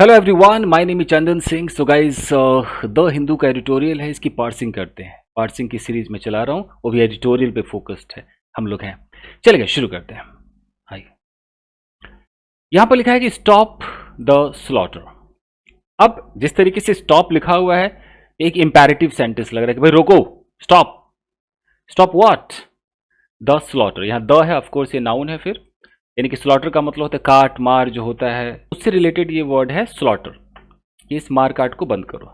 Hello everyone, my name is Chandan Singh. So guys, the Hindu का editorial है, इसकी पार्सिंग करते हैं। पार्सिंग की सीरीज में चला रहा हूँ, वो भी एडिटोरियल पे फोकस्ड है। हम लोग हैं, चलिए शुरू करते हैं। आइए, यहाँ पर लिखा है कि स्टॉप द स्लॉटर। अब जिस तरीके से स्टॉप लिखा हुआ है, एक इंपैरेटिव सेंटेंस लग रहा है कि भाई रोको, stop. Stop what? The slaughter. यहाँ द है, ऑफकोर्स ये नाउन है फिर, यानी कि स्लॉटर का मतलब होता है काट मार जो होता है, उससे रिलेटेड ये वर्ड है स्लॉटर। इस मार काट को बंद करो,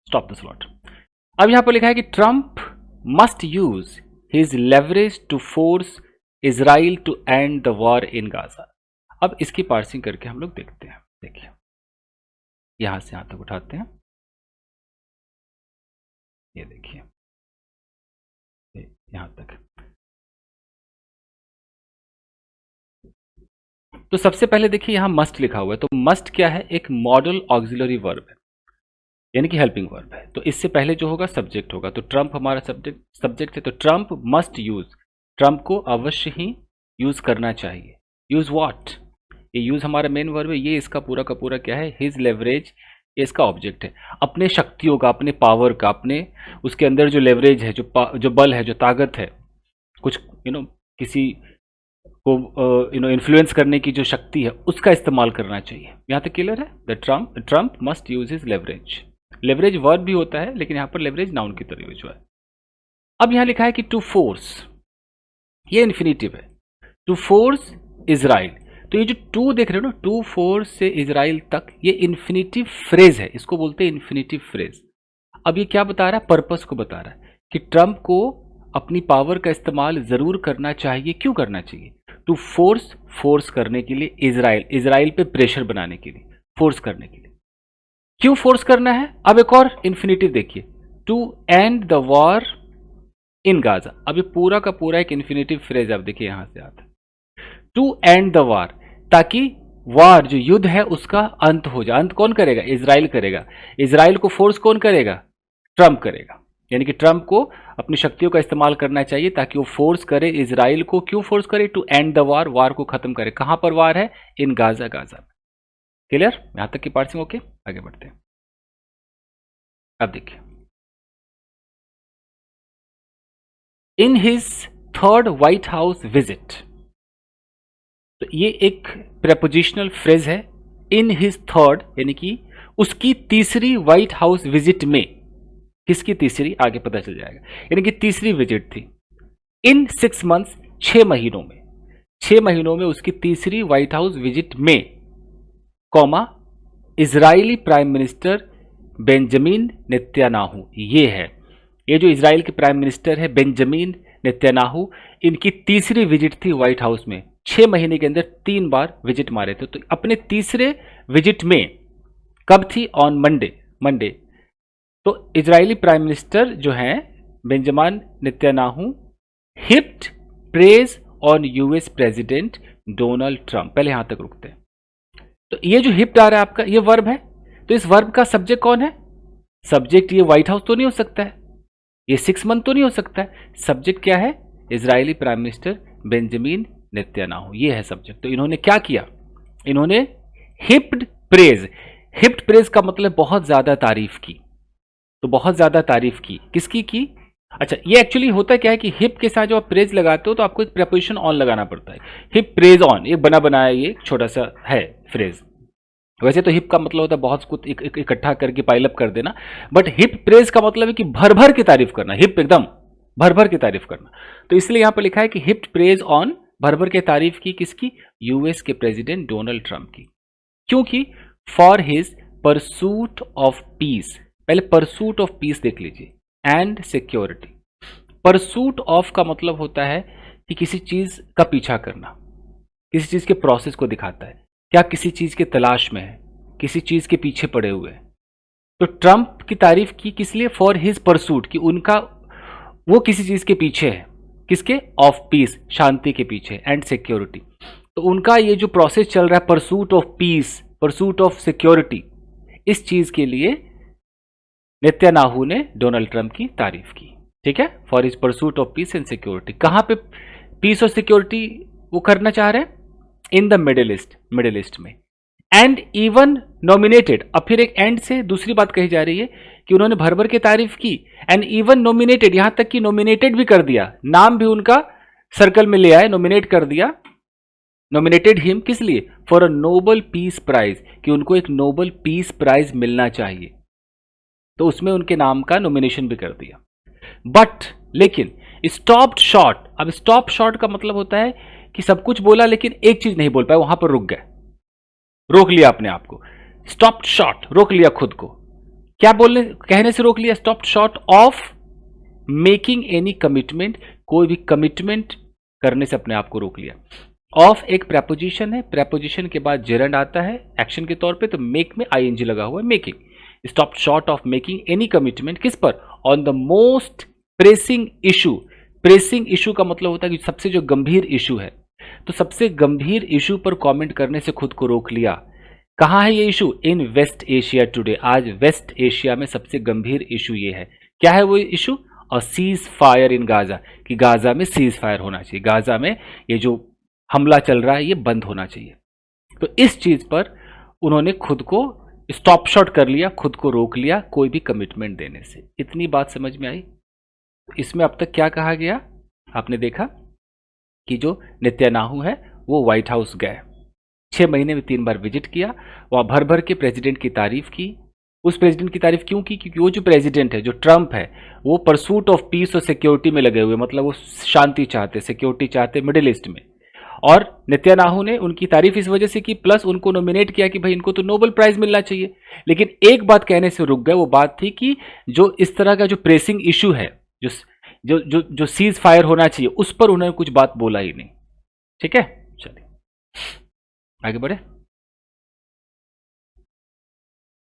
स्टॉप द स्लॉटर। अब यहां पर लिखा है कि Trump must use his leverage to force Israel to end the war in Gaza. अब इसकी पार्सिंग करके हम लोग देखते हैं। देखिए, यहां से यहां तक उठाते हैं, ये देखिए यहां तक। तो सबसे पहले देखिए यहां मस्ट लिखा हुआ है, तो मस्ट क्या है? एक मॉडल ऑक्सिलरी वर्ब है, यानी कि हेल्पिंग वर्ब है। तो इससे पहले जो होगा सब्जेक्ट होगा, तो ट्रंप हमारा सब्जेक्ट है, तो ट्रंप मस्ट यूज, ट्रंप को अवश्य ही यूज करना चाहिए। Use what? ये यूज हमारा मेन वर्ब है, ये इसका पूरा का पूरा क्या है? हिज लेवरेज, ये इसका ऑब्जेक्ट है। अपने शक्तियों का, अपने पावर का, अपने उसके अंदर जो लेवरेज है, जो बल है, जो ताकत है, कुछ किसी को इन्फ्लुएंस करने की जो शक्ति है, उसका इस्तेमाल करना चाहिए। यहाँ तक क्लियर है? The Trump must use his leverage. Leverage verb भी होता है, लेकिन यहाँ पर लेवरेज नाउन की तरह यूज हुआ है। अब यहाँ लिखा है कि टू फोर्स, ये इन्फिनेटिव है। टू फोर्स इजराइल, तो ये जो टू देख रहे हो ना, टू फोर्स से इजराइल तक, ये इन्फिनेटिव फ्रेज है, इसको बोलते हैं इन्फिनेटिव फ्रेज। अब ये क्या बता रहा है? पर्पस को बता रहा है कि ट्रंप को अपनी पावर का इस्तेमाल जरूर करना चाहिए। क्यों करना चाहिए? टू फोर्स करने के लिए, इजराइल पे प्रेशर बनाने के लिए, फोर्स करने के लिए। क्यों फोर्स करना है? अब एक और इन्फिनेटिव देखिए, to end the war in Gaza. अब ये पूरा का पूरा एक इन्फिनेटिव फ्रेज, अब देखिए यहां से आता है, टू एंड द वॉर, ताकि वॉर जो युद्ध है उसका अंत हो जाए। अंत कौन करेगा? इजराइल करेगा। इजराइल को फोर्स कौन करेगा? ट्रंप करेगा। यानी कि ट्रंप को अपनी शक्तियों का इस्तेमाल करना चाहिए ताकि वो फोर्स करे इजराइल को। क्यों फोर्स करे? To end the war, war को खत्म करे। कहां पर वॉर है? In Gaza. क्लियर? यहां तक की पार्सिंग ओके? आगे बढ़ते हैं। अब देखिए, in his third white house visit, तो ये एक प्रेपोजिशनल फ्रेज है। इन हिज थर्ड, यानी कि उसकी तीसरी व्हाइट हाउस विजिट में। किसकी तीसरी? आगे पता चल जाएगा। यानी कि तीसरी विजिट थी इन 6 months, 6 महीनों में। 6 महीनों में उसकी तीसरी व्हाइट हाउस विजिट में, comma, Israeli prime minister Benjamin Netanyahu, ये है, ये जो इजराइल के प्राइम मिनिस्टर है बेंजामिन नेतन्याहू, इनकी तीसरी विजिट थी व्हाइट हाउस में। 6 महीने के अंदर 3 बार विजिट मारे थे। तो अपने तीसरे विजिट में कब थी? On Monday. तो इजरायली प्राइम मिनिस्टर जो हैं Benjamin Netanyahu heaped praise on US president Donald Trump. पहले यहां तक रुकते हैं। तो ये जो हिप्ड आ रहा है आपका, ये वर्ब है। तो इस वर्ब का सब्जेक्ट कौन है? सब्जेक्ट ये व्हाइट हाउस तो नहीं हो सकता है, ये 6 month तो नहीं हो सकता है। सब्जेक्ट क्या है? Israeli prime minister Benjamin Netanyahu, ये है सब्जेक्ट। तो इन्होंने क्या किया? इन्होंने हिप्ड प्रेज। हिप्ड प्रेज का मतलब बहुत ज्यादा तारीफ की। तो बहुत ज्यादा तारीफ की, किसकी की? अच्छा, ये एक्चुअली होता क्या है कि हिप के साथ जो आप प्रेज लगाते हो तो आपको एक प्रेपोजिशन ऑन लगाना पड़ता है। हिप प्रेज ऑन, ये बना बनाया, ये छोटा सा है फ्रेज। वैसे तो हिप का मतलब होता है बहुत कुछ इकट्ठा करके पाइलअप कर देना, बट हिप प्रेज का मतलब है कि भर भर की तारीफ करना, हिप एकदम भर भर की तारीफ करना। तो इसलिए यहां पर लिखा है कि हिप प्रेज ऑन, भर भर की तारीफ की, किसकी? यूएस के प्रेसिडेंट डोनाल्ड ट्रंप की। क्योंकि for his pursuit of peace, पहले परसूट ऑफ पीस देख लीजिए, एंड सिक्योरिटी। परसूट ऑफ का मतलब होता है कि किसी चीज का पीछा करना, किसी चीज के प्रोसेस को दिखाता है। क्या किसी चीज के तलाश में है, किसी चीज के पीछे पड़े हुए हैं। तो ट्रंप की तारीफ की किस लिए? फॉर हिज परसूट, कि उनका वो किसी चीज के पीछे है। किसके? ऑफ पीस, शांति के पीछे, एंड सिक्योरिटी। तो उनका ये जो प्रोसेस चल रहा है, pursuit of peace, pursuit of security, इस चीज के लिए नेतन्याहू ने डोनाल्ड ट्रंप की तारीफ की। ठीक है? For his pursuit of peace and security. कहां पे पीस और सिक्योरिटी वो करना चाह रहे हैं? इन द मिडिल ईस्ट में। एंड इवन नॉमिनेटेड, अब फिर एक एंड से दूसरी बात कही जा रही है कि उन्होंने भर भर के तारीफ की, एंड इवन नॉमिनेटेड, यहां तक कि नॉमिनेटेड भी कर दिया, नाम भी उनका सर्कल में ले आए, नॉमिनेट कर दिया, नॉमिनेटेड हिम किस लिए, for a Nobel peace prize, कि उनको एक नोबल पीस प्राइज मिलना चाहिए, तो उसमें उनके नाम का नॉमिनेशन भी कर दिया। बट लेकिन स्टॉप्ड शॉर्ट, अब स्टॉप शॉर्ट का मतलब होता है कि सब कुछ बोला लेकिन एक चीज नहीं बोल पाए, वहां पर रुक गए, रोक लिया अपने आप को, स्टॉप्ड शॉर्ट, रोक लिया खुद को, क्या बोलने कहने से रोक लिया, stopped short of making any commitment, कोई भी कमिटमेंट करने से अपने आप को रोक लिया। ऑफ एक प्रेपोजिशन है, प्रेपोजिशन के बाद जेरंड आता है एक्शन के तौर पे, तो मेक में आईएनजी लगा हुआ है, making, stop short of making any commitment, किस पर, on the most pressing issue, pressing issue का मतलब होता है कि सबसे जो गंभीर इशू है, तो सबसे गंभीर इशू पर कमेंट करने से खुद को रोक लिया। कहां है ये इशू, इन वेस्ट एशिया टुडे, आज वेस्ट एशिया में सबसे गंभीर इशू ये है, क्या है वो issue, a ceasefire in Gaza, कि गाजा में सीज फायर होना चाहिए, गाजा में ये जो हमला चल रहा है ये बंद होना चाहिए। तो इस चीज पर उन्होंने खुद को स्टॉप शॉट कर लिया, खुद को रोक लिया कोई भी कमिटमेंट देने से। इतनी बात समझ में आई। इसमें अब तक क्या कहा गया, आपने देखा कि जो नेतन्याहू है वो व्हाइट हाउस गए, 6 महीने में 3 बार विजिट किया, वहां भर भर के प्रेसिडेंट की तारीफ की। उस प्रेसिडेंट की तारीफ क्यों की, क्योंकि वो जो प्रेसिडेंट है, जो ट्रंप है, वो परसूट ऑफ पीस और सिक्योरिटी में लगे हुए, मतलब वो शांति चाहते, सिक्योरिटी चाहते मिडिल ईस्ट में। और नेतन्याहू ने उनकी तारीफ इस वजह से की, प्लस उनको नॉमिनेट किया कि भाई इनको तो नोबेल प्राइज मिलना चाहिए। लेकिन एक बात कहने से रुक गए, वो बात थी कि जो इस तरह का जो प्रेसिंग इशू है, जो जो जो जो सीज फायर होना चाहिए, उस पर उन्होंने कुछ बात बोला ही नहीं। ठीक है, चलिए आगे बढ़े।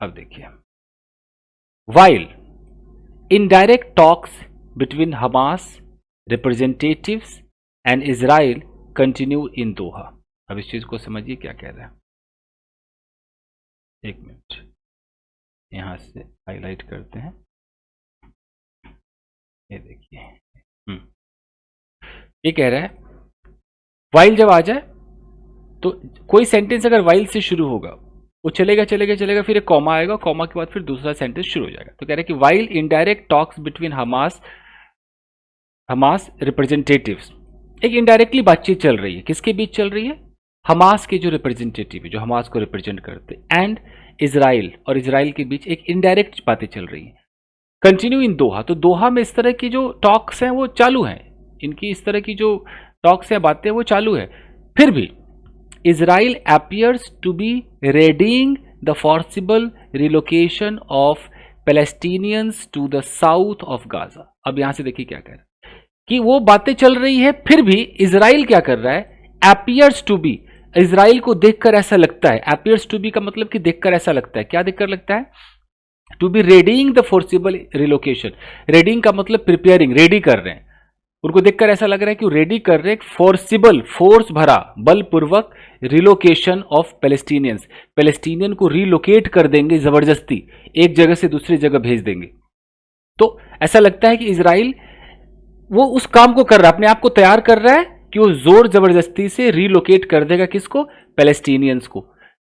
अब देखिए, while indirect talks between Hamas representatives and Israel continue in Doha. अब इस चीज को समझिए क्या कह रहा है, एक मिनट यहां से हाईलाइट करते हैं, ये देखिए, ये कह रहा है वाइल जब आ जाए तो कोई सेंटेंस अगर वाइल से शुरू होगा वो चलेगा चलेगा चलेगा, फिर एक कॉमा आएगा, कॉमा के बाद फिर दूसरा सेंटेंस शुरू हो जाएगा। तो कह रहे हैं कि while indirect talks between Hamas representatives, एक इनडायरेक्टली बातचीत चल रही है, किसके बीच चल रही है, हमास के जो रिप्रेजेंटेटिव है, जो हमास को रिप्रेजेंट करते, एंड इजराइल, और इजराइल के बीच एक इनडायरेक्ट बातें चल रही हैं। कंटिन्यू इन दोहा, तो दोहा में इस तरह की जो टॉक्स हैं वो चालू हैं, इनकी इस तरह की जो टॉक्स हैं, बातें वो चालू है। फिर भी Israel appears to be readying the forcible relocation of Palestinians to the south of Gaza. अब यहां से देखिए क्या कह रहा है कि वो बातें चल रही है, फिर भी इजराइल क्या कर रहा है, अपीयर्स टू बी, इजराइल को देखकर ऐसा लगता है, अपीयर्स टू बी का मतलब कि देखकर ऐसा लगता है, क्या देखकर लगता है, to be readying the forcible relocation, readying का मतलब प्रिपेयरिंग, रेडी कर रहे हैं, उनको देखकर ऐसा लग रहा है कि रेडी कर रहे हैं फोर्सिबल, फोर्स भरा, बलपूर्वक रिलोकेशन ऑफ पैलेस्टीनियंस, पैलेस्टीनियन को रिलोकेट कर देंगे जबरदस्ती, एक जगह से दूसरी जगह भेज देंगे। तो ऐसा लगता है कि इजराइल वो उस काम को कर रहा है, अपने आप को तैयार कर रहा है कि वो जोर जबरदस्ती से रिलोकेट कर देगा, किसको, पैलेस्टीनियंस को।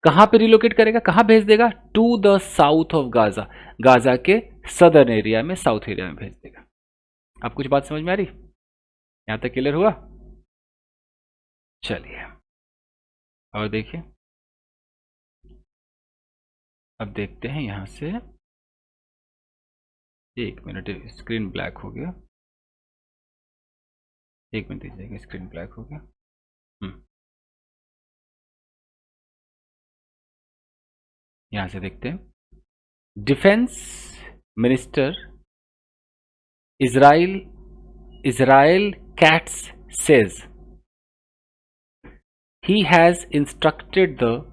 कहां पे रिलोकेट करेगा, कहां भेज देगा, to the south of Gaza, Gaza के सदर्न एरिया में, साउथ एरिया में भेज देगा। अब कुछ बात समझ में आ रही, यहां तक क्लियर हुआ। चलिए और देखिए, अब देखते हैं यहां से, एक मिनट, स्क्रीन ब्लैक हो गया, एक मिनट दीजिएगा, स्क्रीन ब्लैक हो गया। यहां से देखते हैं, defence minister Israel cats says he has instructed the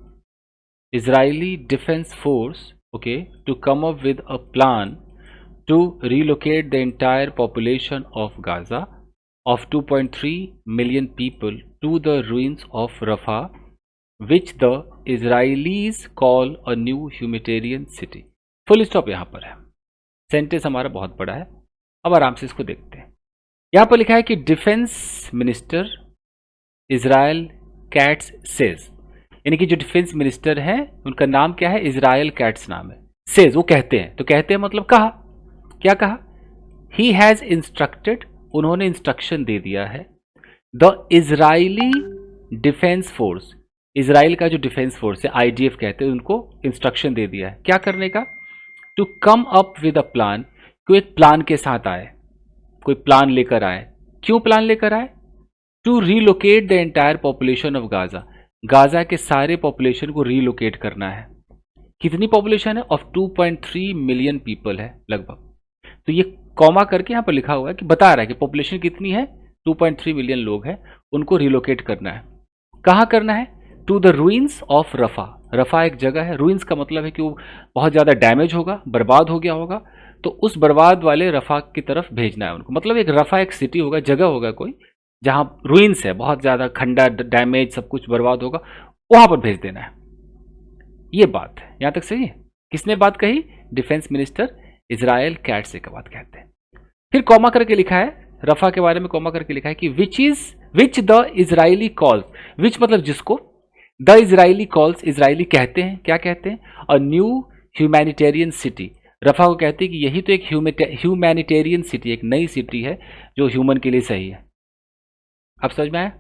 Israeli Defense Force, okay, to come up with a plan to relocate the entire population of Gaza of 2.3 million people to the ruins of Rafah, which the Israelis call a new humanitarian city. Full stop यहाँ पर है, sentence हमारा बहुत बड़ा है, अब आराम से इसको देखते हैं। यहाँ पर लिखा है कि defence minister Israel cats says, यानी कि जो डिफेंस मिनिस्टर हैं उनका नाम क्या है, इजराइल कैट्स नाम है। सेज वो कहते हैं, तो कहते हैं मतलब कहा, क्या कहा, ही हैज इंस्ट्रक्टेड, उन्होंने इंस्ट्रक्शन दे दिया है, the Israeli defence force, Israel का जो डिफेंस फोर्स है आईडीएफ कहते हैं, उनको इंस्ट्रक्शन दे दिया है क्या करने का, to come up with a plan, कोई एक प्लान के साथ आए, कोई प्लान लेकर आए। क्यों प्लान लेकर आए, to relocate the entire population of Gaza, Gaza के सारे पॉपुलेशन को रीलोकेट करना है। कितनी पॉपुलेशन है, ऑफ 2.3 मिलियन पीपल है लगभग। तो ये कॉमा करके यहाँ पर लिखा हुआ है कि बता रहा है कि पॉपुलेशन कितनी है, 2.3 मिलियन लोग हैं, उनको रिलोकेट करना है। कहाँ करना है, टू द रूइंस ऑफ रफा, रफा एक जगह है, रूइंस का मतलब है कि वो बहुत ज़्यादा डैमेज होगा, बर्बाद हो गया होगा, तो उस बर्बाद वाले रफा की तरफ भेजना है उनको। मतलब एक रफा एक सिटी होगा, जगह होगा कोई जहाँ रूइंस है, बहुत ज़्यादा खंडा डैमेज सब कुछ बर्बाद होगा, वहाँ पर भेज देना है। ये बात है, यहाँ तक सही है। किसने बात कही, डिफेंस मिनिस्टर इजराइल कैट्स से का बात कहते हैं। फिर कॉमा करके लिखा है, रफा के बारे में कॉमा करके लिखा है कि विच द इजराइली कॉल्स, विच मतलब जिसको, द इजराइली कॉल्स इजराइली कहते हैं, क्या कहते हैं, अ न्यू ह्यूमैनिटेरियन सिटी, रफा को कहते हैं कि यही तो एक ह्यूमैनिटेरियन सिटी, एक नई सिटी है जो ह्यूमन के लिए सही है। अब समझ में आया,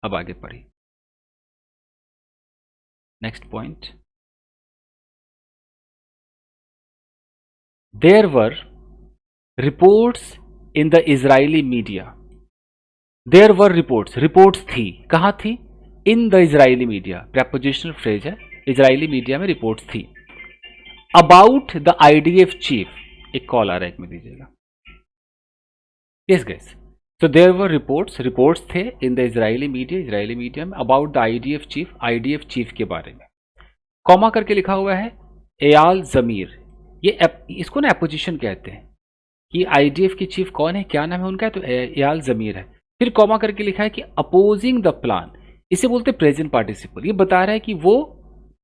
अब आगे पढ़िए next point. There were reports in the Israeli media, there were reports, reports थी, कहाँ थी, in the Israeli media, prepositional phrase है, इजरायली मीडिया में रिपोर्ट्स थी, अबाउट द आईडीएफ चीफ, एक कॉल आ रहा है, एक में दीजिएगा, यस गाइस, तो देयर वर रिपोर्ट्स, रिपोर्ट्स थे इन द इजरायली मीडिया में, अबाउट द आईडीएफ चीफ के बारे में। कॉमा करके लिखा हुआ है एयाल जमीर, ये इसको ना एपोजिशन कहते हैं कि आईडीएफ की चीफ कौन है, क्या नाम है उनका, तो एयाल जमीर है। फिर कॉमा करके लिखा है कि अपोजिंग द प्लान, इसे बोलते प्रेजेंट पार्टिसिपल, ये बता रहा है कि वो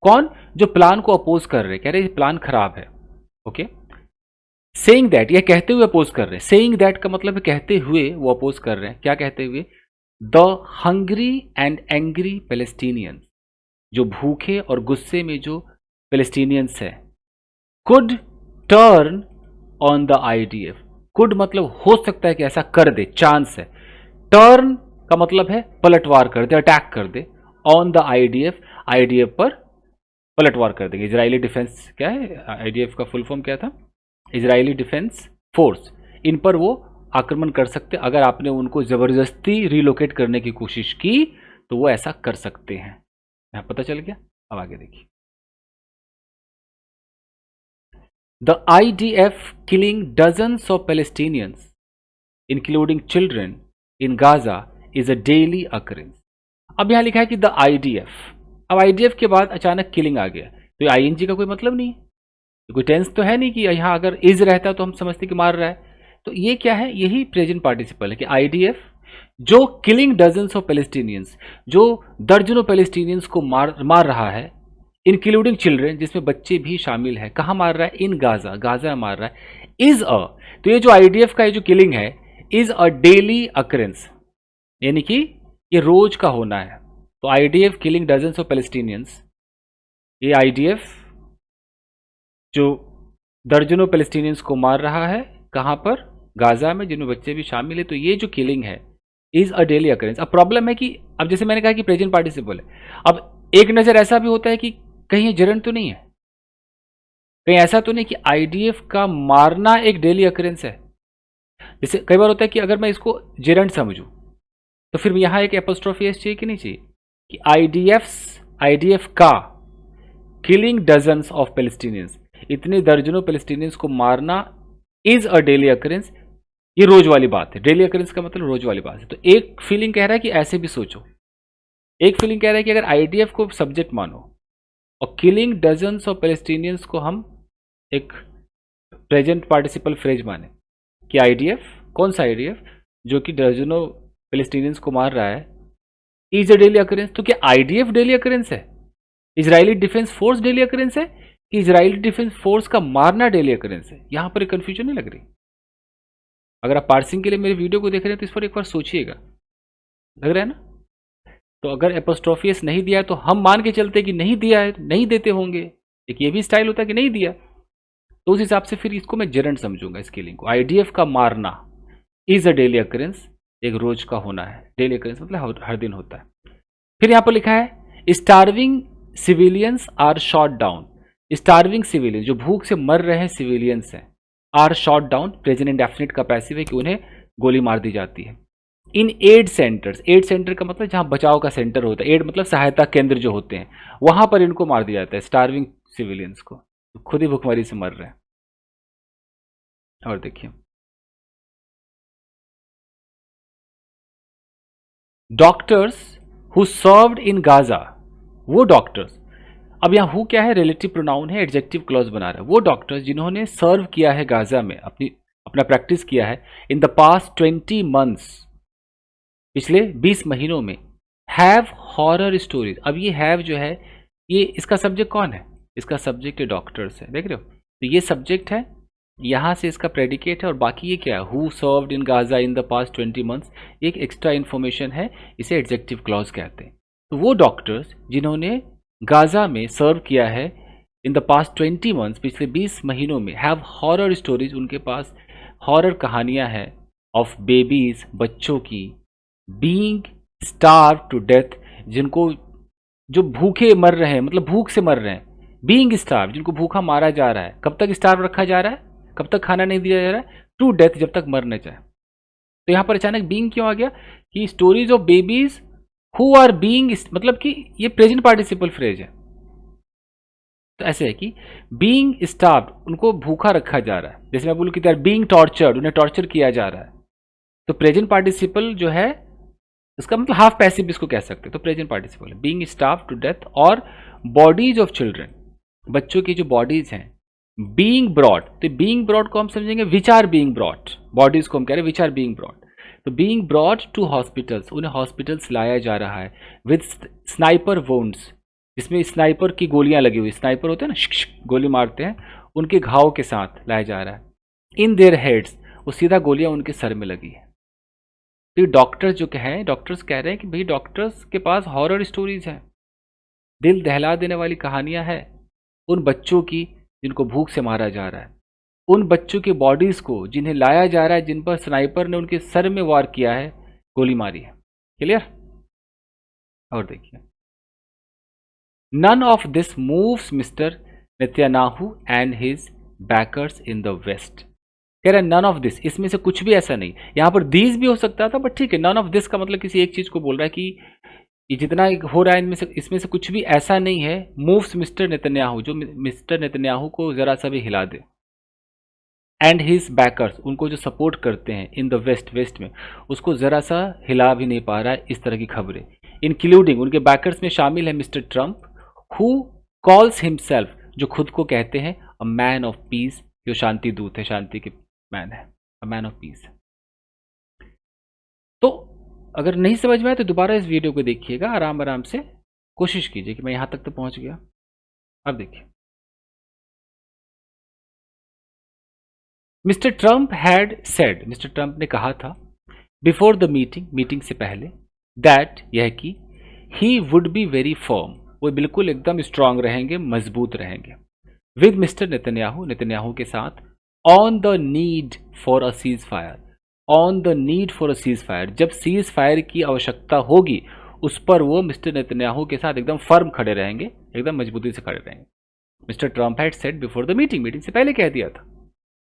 कौन, जो प्लान को अपोज कर रहे हैं, कह रहे हैं प्लान खराब है, ओके। सेइंग दैट, ये कहते हुए अपोज कर रहे हैं, सेइंग दैट का मतलब है कहते हुए वो अपोज कर रहे हैं, क्या कहते हुए, the hungry and angry Palestinians, जो भूखे और गुस्से में जो पैलेस्टीनियंस है, could turn on the IDF, could मतलब हो सकता है कि ऐसा कर दे, चांस है, टर्न का मतलब है पलटवार कर दे, अटैक कर दे, ऑन द आईडीएफ, आईडीएफ पर पलटवार कर देंगे। इजरायली डिफेंस क्या है, आईडीएफ का फुल फॉर्म क्या था, इजरायली डिफेंस फोर्स, इन पर वो आक्रमण कर सकते, अगर आपने उनको जबरदस्ती रिलोकेट करने की कोशिश की तो वो ऐसा कर सकते हैं। यहां पता चल गया, अब आगे देखिए। The IDF killing dozens of Palestinians, including children, in Gaza is a daily occurrence. अब यहाँ लिखा है कि the IDF, अब IDF के बाद अचानक किलिंग आ गया, तो ING का कोई मतलब नहीं है, कोई टेंस तो है नहीं कि यहाँ अगर इज रहता तो हम समझते कि मार रहा है, तो ये क्या है, यही प्रेजेंट पार्टिसिपल है कि IDF जो किलिंग डजन्स ऑफ पैलेस्टीनियंस, जो दर्जनों पैलेस्टीनियंस को मार रहा है, इंक्लूडिंग चिल्ड्रेन, जिसमें बच्चे भी शामिल है, कहाँ मार रहा है, इन गाजा, गाजा मार रहा है, इज अ, तो ये जो आईडीएफ का ये जो किलिंग है, इज अ डेली अकरेंस, यानी कि ये रोज का होना है। तो IDF killing dozens of Palestinians, ये आईडीएफ जो दर्जनों पैलेस्टीनियंस को मार रहा है, कहाँ पर, गाजा में, जिनमें बच्चे भी शामिल है, तो ये जो किलिंग है इज अ डेली अकरेंस। अब प्रॉब्लम है कि अब जैसे मैंने कहा कि प्रेजेंट पार्टिसिपल है, अब एक नजर ऐसा भी होता है कि कहीं ये जरन तो नहीं है, कहीं ऐसा तो नहीं कि आईडीएफ का मारना एक डेली अकरेंस है। जैसे कई बार होता है कि अगर मैं इसको जेरेंट समझूं तो फिर यहां एक एपोस्ट्रोफी एस चाहिए कि नहीं चाहिए, कि आईडीएफ का किलिंग डजन्स ऑफ पैलेस्टीनियंस, इतने दर्जनों पैलेस्टीनियंस को मारना इज अ डेली अकरेंस, ये रोज वाली बात है। डेली अकरेंस का मतलब रोज वाली बात है। तो एक फीलिंग कह रहा है कि ऐसे भी सोचो, एक फीलिंग कह रहा है कि अगर आईडीएफ को सब्जेक्ट मानो और किलिंग डजन्स ऑफ पैलेस्टीनियंस को हम एक प्रेजेंट पार्टिसिपल फ्रेज माने, कि आईडीएफ, कौन सा आईडीएफ, जो कि दर्जनों पैलेस्टीनियंस को मार रहा है, इज अ डेली अकरेंस। तो क्या आईडीएफ डेली अकरेंस है, Israeli defence force daily occurrence है, कि इजरायली डिफेंस फोर्स का मारना डेली अकरेंस है? यहां पर एक कंफ्यूजन नहीं लग रही? अगर आप पार्सिंग के लिए मेरे वीडियो को देख रहे हैं तो इस पर एक बार सोचिएगा, लग रहा है ना? तो अगर एपोस्ट्रोफी एस नहीं दिया है तो हम मान के चलते कि नहीं दिया है, नहीं देते होंगे। एक ये भी स्टाइल होता है कि नहीं दिया, तो उस हिसाब से फिर इसको मैं जेरेंट समझूंगा स्केलिंग को। आईडीएफ का मारना इज अ डेली अकरेंस, एक रोज का होना है। डेली अकरेंस मतलब हर दिन होता है। फिर यहां पर लिखा है starving civilians are shot down. Starving civilians, जो भूख से मर रहे हैं सिविलियंस हैं, are shot down, present indefinite का पैसिव है कि उन्हें गोली मार दी जाती है। In aid centres, aid centre का मतलब जहां बचाव का सेंटर होता है, एड मतलब सहायता केंद्र जो होते हैं, वहां पर इनको मार दिया जाता है, स्टार्विंग सिविलियंस को, खुद ही भूखमरी से मर रहे हैं। और देखिए doctors who served in Gaza, वो डॉक्टर्स, अब यहाँ हु क्या है, रिलेटिव प्रोनाउन है, एडजेक्टिव क्लॉज बना रहा है। वो डॉक्टर्स जिन्होंने सर्व किया है गाजा में, अपना प्रैक्टिस किया है इन द पास्ट 20 मंथ्स, पिछले 20 महीनों में, हैव हॉरर स्टोरीज। अब ये हैव जो है, ये इसका सब्जेक्ट कौन है, इसका सब्जेक्ट डॉक्टर्स है, देख रहे हो। तो ये सब्जेक्ट है, यहाँ से इसका प्रेडिकेट है, और बाकी ये क्या है, who served in Gaza in the past 20 months, एक एक्स्ट्रा इन्फॉर्मेशन है, इसे एडजेक्टिव क्लॉज कहते हैं। तो वो डॉक्टर्स जिन्होंने गाजा में सर्व किया है इन द पास्ट 20 मंथ्स, पिछले 20 महीनों में, हैव हॉरर स्टोरीज, उनके पास हॉरर कहानियां हैं, ऑफ बेबीज, बच्चों की, बीइंग स्टार्व टू डेथ, जिनको, जो भूखे मर रहे हैं, मतलब भूख से मर रहे हैं, बीइंग स्टार्व, जिनको भूखा मारा जा रहा है। कब तक स्टार्व रखा जा रहा है, कब तक खाना नहीं दिया जा रहा है, टू डेथ, जब तक मर न जाए। तो यहां पर अचानक बीइंग क्यों आ गया, कि stories of babies who are being, मतलब कि ये प्रेजेंट पार्टिसिपल फ्रेज है। तो ऐसे है कि बीइंग स्टार्व्ड, उनको भूखा रखा जा रहा है, जैसे मैं बोलूं कि दे आर बीइंग टॉर्चर्ड, उन्हें टॉर्चर किया जा रहा है। तो प्रेजेंट पार्टिसिपल जो है, इसका मतलब हाफ पैसिव इसको कह सकते हैं। तो present participle being starved to death, और बॉडीज ऑफ चिल्ड्रन, बच्चों की जो बॉडीज हैं, बीइंग ब्रॉड, तो बीइंग ब्रॉड को हम समझेंगे which are being brought, bodies को हम कह रहे हैं विच आर बीइंग ब्रॉड। तो बीइंग ब्रॉड टू हॉस्पिटल्स, उन्हें हॉस्पिटल्स लाया जा रहा है, विद स्नाइपर वुंड्स, जिसमें स्नाइपर की गोलियां लगी हुई, स्नाइपर होते हैं ना, शिक शिक गोली मारते हैं, उनके घाव के साथ लाया जा रहा है। इन देयर हेड्स, वो सीधा गोलियां उनके सर में लगी है। तो डॉक्टर्स जो कहें, डॉक्टर्स कह रहे हैं कि भाई डॉक्टर्स के पास हॉरर स्टोरीज हैं, दिल दहला देने वाली कहानियां हैं उन बच्चों की जिनको भूख से मारा जा रहा है, उन बच्चों की बॉडीज को जिन्हें लाया जा रहा है, जिन पर स्नाइपर ने उनके सर में वार किया है, गोली मारी है। क्लियर। और देखिए none of this moves mister Netanyahu and his backers in the West. कह रहा है नन ऑफ दिस, इसमें से कुछ भी ऐसा नहीं। यहां पर दीज भी हो सकता था, बट ठीक है, नन ऑफ दिस का मतलब किसी एक चीज को बोल रहा है कि ये जितना हो रहा है इनमें से, इसमें से कुछ भी ऐसा नहीं है। मूव्स मिस्टर नेतन्याहू, जो मिस्टर नेतन्याहू को जरा सा भी हिला दे, एंड हिज बैकर्स, उनको जो सपोर्ट करते हैं इन द वेस्ट, वेस्ट में, उसको जरा सा हिला भी नहीं पा रहा है। इस तरह की खबरें, इंक्लूडिंग उनके बैकर्स में शामिल है mister Trump, who calls himself, जो खुद को कहते हैं अ मैन ऑफ पीस, जो शांति दूत है, शांति के मैन है, अ मैन ऑफ पीस। तो अगर नहीं समझ में आए तो दोबारा इस वीडियो को देखिएगा, आराम आराम से कोशिश कीजिए कि मैं यहां तक तो पहुंच गया। अब देखिए mister Trump had said, mister Trump ने कहा था, बिफोर द मीटिंग, मीटिंग से पहले, दैट, यह कि, he would be very firm, वो बिल्कुल एकदम स्ट्रांग रहेंगे, मजबूत रहेंगे, विद मिस्टर नेतन्याहू, नेतन्याहू के साथ, on the need for a cease fire, on the need for a cease fire, जब सीज फायर की आवश्यकता होगी उस पर वो मिस्टर नेतन्याहू के साथ एकदम फर्म खड़े रहेंगे, एकदम मजबूती से खड़े रहेंगे। Mister Trump had said before the meeting, meeting से पहले कह दिया था।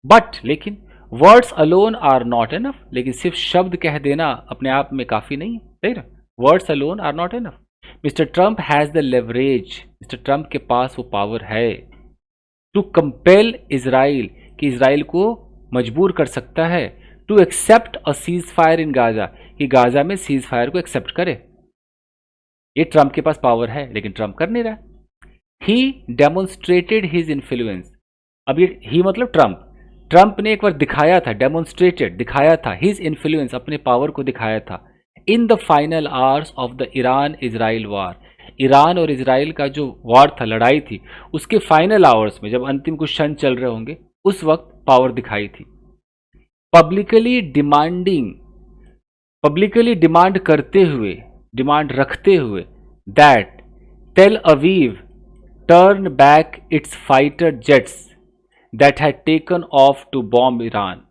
बट, लेकिन, words alone are not enough, लेकिन सिर्फ शब्द कह देना अपने आप में काफी नहीं है, सही ना, words alone are not enough. Mister Trump has the leverage, mister Trump के पास वो पावर है, टू कंपेल इजराइल, कि इजराइल को मजबूर कर सकता है, to accept a ceasefire in Gaza, कि गाजा में सीज फायर को एक्सेप्ट करे। ये ट्रंप के पास पावर है, लेकिन ट्रंप कर नहीं रहा। ही डेमोन्स्ट्रेटेड हिज इन्फ्लुएंस, अब ये ही मतलब ट्रंप, ट्रंप ने एक बार दिखाया था, डेमोन्स्ट्रेटेड, दिखाया था, हिज इन्फ्लुएंस, अपने पावर को दिखाया था, in the final hours of the Iran Israel war, Iran और इजराइल का जो वार था, लड़ाई थी, उसके फाइनल आवर्स में, जब अंतिम कुछ क्षण चल रहे होंगे, उस वक्त पावर दिखाई थी। पब्लिकली डिमांडिंग, पब्लिकली डिमांड करते हुए, डिमांड रखते हुए that Tel Aviv turn back its fighter jets that had taken off to bomb Iran.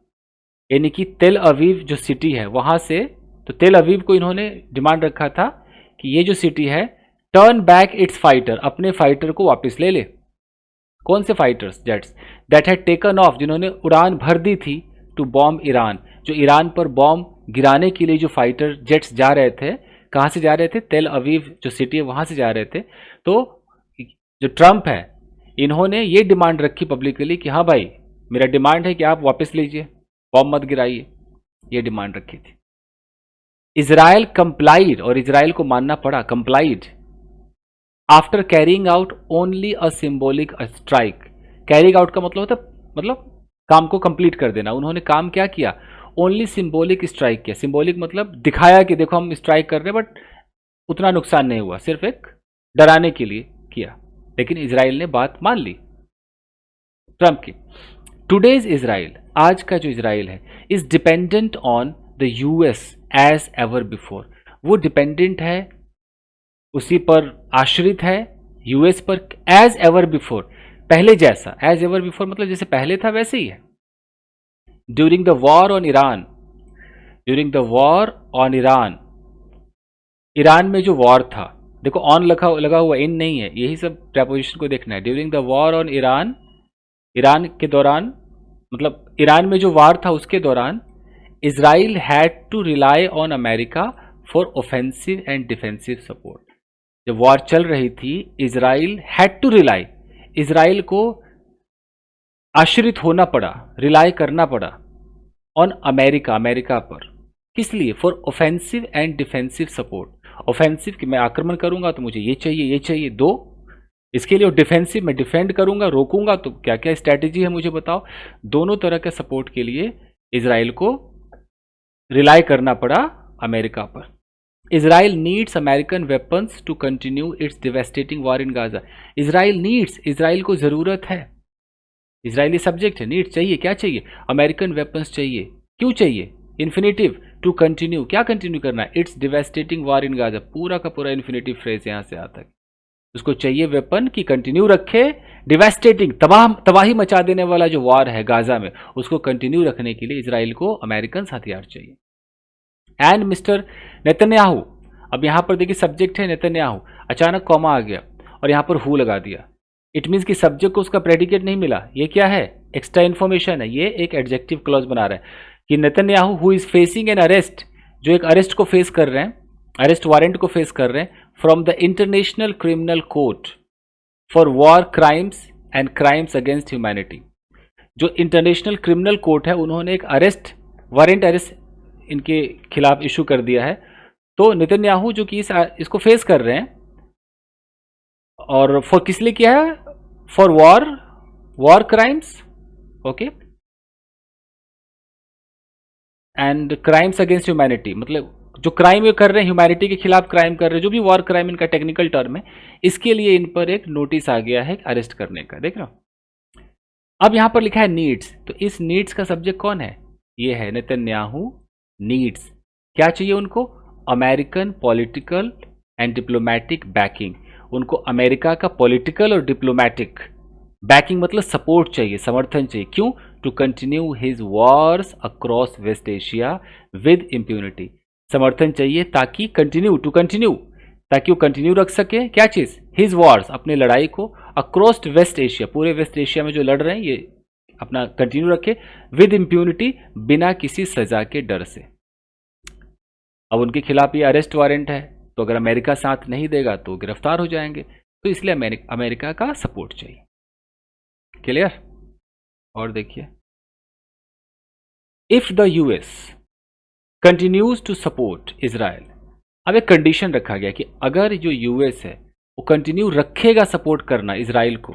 यानी कि तेल अवीव जो सिटी है वहां से, तो तेल अवीव को इन्होंने डिमांड रखा था कि ये जो सिटी है टर्न बैक इट्स फाइटर, अपने फाइटर को वापस ले ले। कौन से fighters? Jets that had taken of, जिन्होंने उड़ान भर दी थी, टू बॉम्ब ईरान, जो ईरान पर बॉम्ब गिराने के लिए जो फाइटर जेट्स जा रहे थे, कहाँ से जा रहे थे? तेल अवीव जो सिटी है वहां से जा रहे थे। तो जो ट्रंप है, इन्होंने ये डिमांड रखी पब्लिकली कि हाँ भाई, मेरा डिमांड है कि आप वापस लीजिए, बॉम्ब मत गिराइए, ये डिमांड रखी थी। इजराइल कंप्लाइड, और इजराइल को मानना पड़ा, complied after carrying out only अ सिंबॉलिक स्ट्राइक। कैरिंग आउट का मतलब होता है मतलब काम को कंप्लीट कर देना। उन्होंने काम क्या किया? ओनली सिंबॉलिक स्ट्राइक किया। सिंबॉलिक मतलब दिखाया कि देखो हम स्ट्राइक कर रहे हैं, बट उतना नुकसान नहीं हुआ, सिर्फ एक डराने के लिए किया। लेकिन इजराइल ने बात मान ली ट्रंप की। टुडेज इजराइल, आज का जो इजराइल है, is dependent on the US as ever before. वो डिपेंडेंट है, उसी पर आश्रित है, यूएस पर एज एवर बिफोर, पहले जैसा। एज एवर बिफोर मतलब जैसे पहले था वैसे ही है। During the war on Iran, during the war on Iran, Iran में जो वॉर था, देखो ऑन लगा हुआ, इन नहीं है, यही सब प्रेपोजिशन को देखना है। During the war on Iran, Iran के दौरान, मतलब ईरान में जो वार था उसके दौरान, Israel had to rely on America for offensive and defensive support. जब वॉर चल रही थी, Israel had to rely, Israel को आश्रित होना पड़ा, रिलाई करना पड़ा ऑन अमेरिका, अमेरिका पर। किस लिए? For offensive and defensive support. Offensive कि मैं आक्रमण करूंगा तो मुझे ये चाहिए दो, इसके लिए। और डिफेंसिव मैं डिफेंड करूंगा, रोकूंगा, तो क्या क्या स्ट्रैटेजी है मुझे बताओ। दोनों तरह के सपोर्ट के लिए इजराइल को रिलाई करना पड़ा अमेरिका पर। Israel needs American weapons to continue its devastating war in Gaza. Israel needs, Israel को जरूरत है, इजराइली सब्जेक्ट है, नीड्स चाहिए, क्या चाहिए? अमेरिकन वेपन्स चाहिए। क्यों चाहिए? इन्फिनेटिव, टू कंटिन्यू, क्या कंटिन्यू करना है? It's devastating war in Gaza, पूरा का पूरा इन्फिनेटिव फ्रेज यहां से आता है। उसको चाहिए वेपन की कंटिन्यू रखे, डिवेस्टेटिंग, तबाही मचा देने वाला जो वॉर है गाजा में, उसको कंटिन्यू रखने के लिए इजराइल को अमेरिकन हथियार चाहिए। एंड मिस्टर नेतन्याहू, अब यहां पर देखिए सब्जेक्ट है नेतन्याहू, अचानक कॉमा आ गया और यहां पर हु लगा दिया। इट मीन्स कि सब्जेक्ट को उसका प्रेडिकेट नहीं मिला। ये क्या है? एक्स्ट्रा इन्फॉर्मेशन है। ये एक एडजेक्टिव क्लॉज बना रहा है कि Netanyahu who is facing an arrest, जो एक अरेस्ट को फेस कर रहे हैं, अरेस्ट वारंट को फेस कर रहे हैं from the international criminal court for war crimes and crimes against humanity. जो इंटरनेशनल क्रिमिनल कोर्ट है, उन्होंने एक अरेस्ट वारंट अरेस्ट इनके खिलाफ इशू कर दिया है। तो नेतन्याहू जो कि इसको फेस कर रहे हैं, और फॉर किस लिए किया है? For war crimes, okay, and crimes against humanity, मतलब जो क्राइम ये कर रहे हैं, ह्यूमैनिटी के खिलाफ क्राइम कर रहे हैं, जो भी वॉर क्राइम इनका टेक्निकल टर्म है, इसके लिए इन पर एक नोटिस आ गया है अरेस्ट करने का। देख रहे हो? अब यहां पर लिखा है नीड्स, तो इस नीड्स का सब्जेक्ट कौन है? ये है नेतन्याहू नीड्स। क्या चाहिए उनको? American political and diplomatic backing. उनको अमेरिका का पॉलिटिकल और डिप्लोमेटिक बैकिंग मतलब सपोर्ट चाहिए, समर्थन चाहिए। क्यों? To continue his wars across West Asia with impunity. समर्थन चाहिए ताकि कंटिन्यू, टू कंटिन्यू, ताकि वो कंटिन्यू रख सके क्या चीज? हिज वॉर्स, अपने लड़ाई को, अक्रॉस वेस्ट एशिया, पूरे वेस्ट एशिया में जो लड़ रहे हैं ये अपना कंटिन्यू रखे, विद इम्प्यूनिटी, बिना किसी सजा के डर से। अब उनके खिलाफ ये अरेस्ट वारंट है, तो अगर अमेरिका साथ नहीं देगा तो गिरफ्तार हो जाएंगे, तो इसलिए अमेरिका का सपोर्ट चाहिए। क्लियर? और देखिए, if the US continues to support Israel, अब एक कंडीशन रखा गया कि अगर जो यूएस है वो कंटिन्यू रखेगा सपोर्ट करना इजराइल को,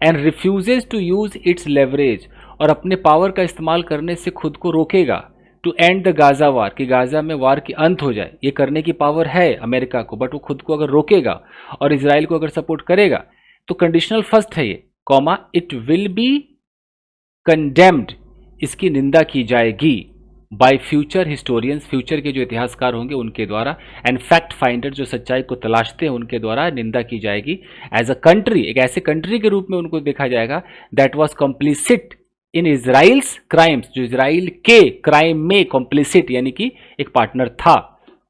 and refuses to use its leverage, और अपने पावर का इस्तेमाल करने से खुद को रोकेगा, टू एंड द गाजा वार, कि गाजा में वार की अंत हो जाए, ये करने की पावर है अमेरिका को, बट वो खुद को अगर रोकेगा और इजराइल को अगर सपोर्ट करेगा, तो कंडीशनल फर्स्ट है ये, comma, it will be condemned, इसकी निंदा की जाएगी, बाय फ्यूचर हिस्टोरियंस, फ्यूचर के जो इतिहासकार होंगे उनके द्वारा, एंड फैक्ट फाइंडर जो सच्चाई को तलाशते हैं उनके द्वारा निंदा की जाएगी। एज अ कंट्री, एक ऐसे कंट्री के रूप में उनको देखा जाएगा that was complicit in Israel's crimes, जो इजराइल के क्राइम में कॉम्प्लिसिट यानी कि एक पार्टनर था,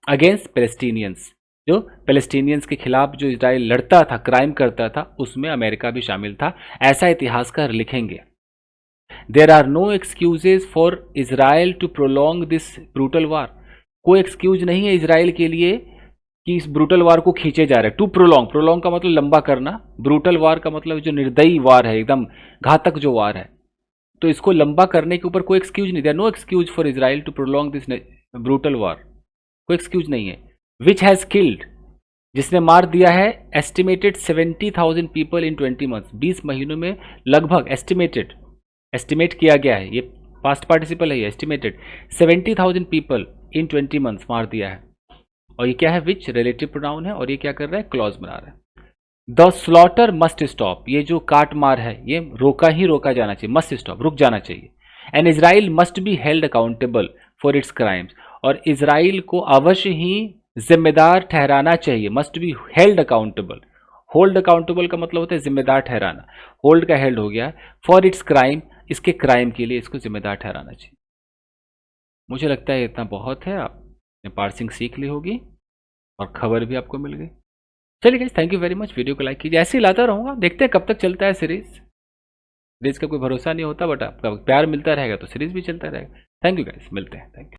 अगेंस्ट पैलेस्टीनियंस, जो पैलेस्टीनियंस के खिलाफ जो इजराइल लड़ता था, क्राइम करता था, उसमें अमेरिका भी शामिल था, ऐसा इतिहासकार लिखेंगे। There are no excuses for Israel to prolong this brutal war, कोई एक्सक्यूज नहीं है इजराइल के लिए कि इस ब्रूटल वार को खींचे जा रहे हैं। टू प्रोलॉन्ग, प्रोलॉन्ग का मतलब लंबा करना, ब्रूटल वार का मतलब जो निर्दयी वार है, एकदम घातक जो वार है, तो इसको लंबा करने के ऊपर कोई एक्सक्यूज नहीं, there no excuse for Israel to prolong this brutal war, कोई एक्सक्यूज नहीं है। विच हैज किल्ड, जिसने मार दिया है एस्टिमेटेड 70,000 पीपल इन 20 मंथ्स, 20 महीनों में लगभग, एस्टिमेटेड, एस्टिमेट किया गया है, ये पास्ट पार्टिसिपल है, ये एस्टिमेटेड 70,000 पीपल इन 20 मंथ्स मार दिया है। और ये क्या है, विच रिलेटिव प्रोनाउन है, और ये क्या कर रहा है, क्लॉज बना रहा है। द स्लॉटर मस्ट स्टॉप, ये जो काट मार है ये रोका जाना चाहिए, मस्ट स्टॉप, रुक जाना चाहिए। And Israel must be held accountable for its crimes, और इजराइल को अवश्य ही जिम्मेदार ठहराना चाहिए, must be held accountable, hold accountable का मतलब होता है जिम्मेदार ठहराना, होल्ड का हेल्ड हो गया, फॉर इट्स क्राइम, इसके क्राइम के लिए इसको जिम्मेदार ठहराना चाहिए। मुझे लगता है इतना बहुत है, आपने पार्सिंग सीख ली होगी और खबर भी आपको मिल गई। चलिए guys, thank you very much, video को लाइक कीजिए, ऐसे ही लाता रहूँगा, देखते हैं कब तक चलता है सीरीज का कोई भरोसा नहीं होता, बट आपका प्यार मिलता रहेगा तो सीरीज भी चलता रहेगा। थैंक यू गाइस, मिलते हैं, थैंक यू।